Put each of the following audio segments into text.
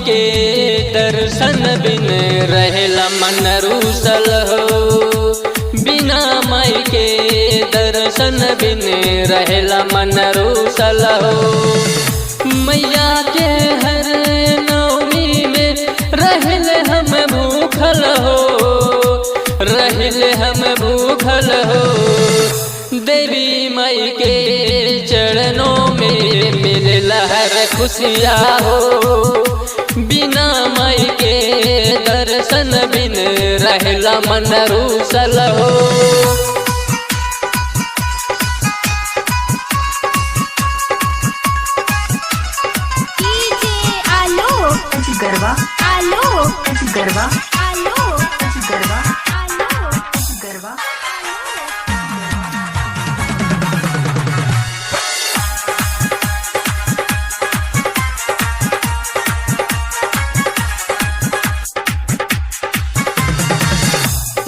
के दर्शन बिन रहेला मन रूसल हो। बिना माई के दर्शन बिन रहेला मन रूसल हो। मैया के हर नवमी में रहले हम भूखल हो, रहले हम भूखल हो। देवी माई के चरणों में मिलेला हर खुशियाँ हो। बिना माई के दर्शन बिन रहला मन रूसल हो। गरबा आलो गरबा आलो गरबा आलो गरबा।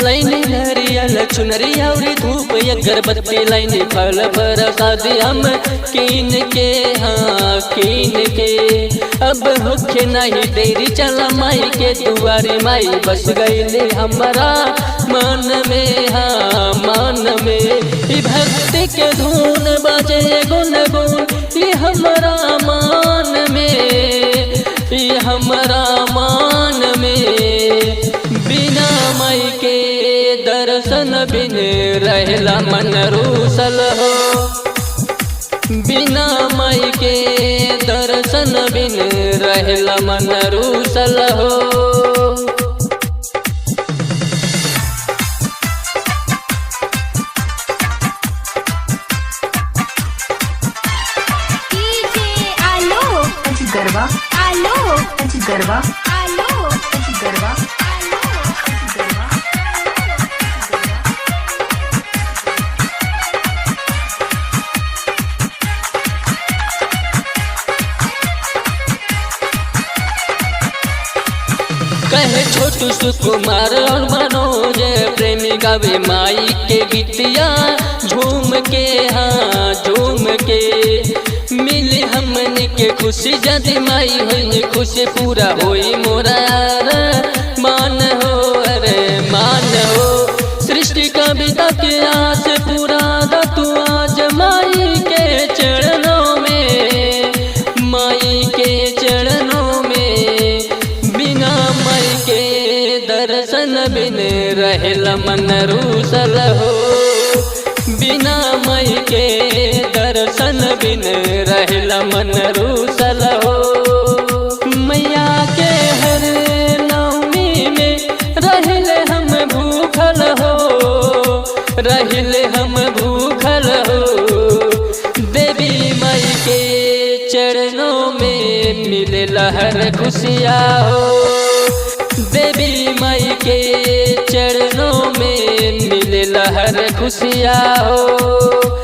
लाइनी नारियल चुनरी औरी धूप अगरबत्ती लाइनी फल प्रसाद हम कीन के हाँ कीन के। अब होखे नहीं देरी चला माई के दुआरे माई बस गईले हमारा मन में हाँ मन में। भक्ति के धुन बजे गुन गुन ये हमारा मान में, ये हमारा मान में। बिना माई के दर्शन बिन रहला मन रूसल हो। बिना माई के दर्शन बिन रहला मन रूसल हो। गरबा आलो गरबा आलो गरबा आलो गरबा। कहे छोटू सुकुमार और मनोज प्रेमी गावे माई के गीतिया झूम के हाँ झूम के। मिली हमन के खुशी जदि माई होई खुशी पूरा होई मोरा मान हो अरे मान हो। सृष्टि कविता के आस पूरा द तू आज माई के चरणों में, माई के चरणों में। बिना माई के दर्शन बिन रहला मन रूसल हो। बिना माई के दर्शन बिन रहला मन रूसल हो। मैया के हर नवमी में रहले हम भूखल हो, रहले हम भूखल हो। देवी माई के चरणों में मिलेला हर खुशियाँ हो। देवी माई के चरणों में मिलेला हर खुशियाँ हो।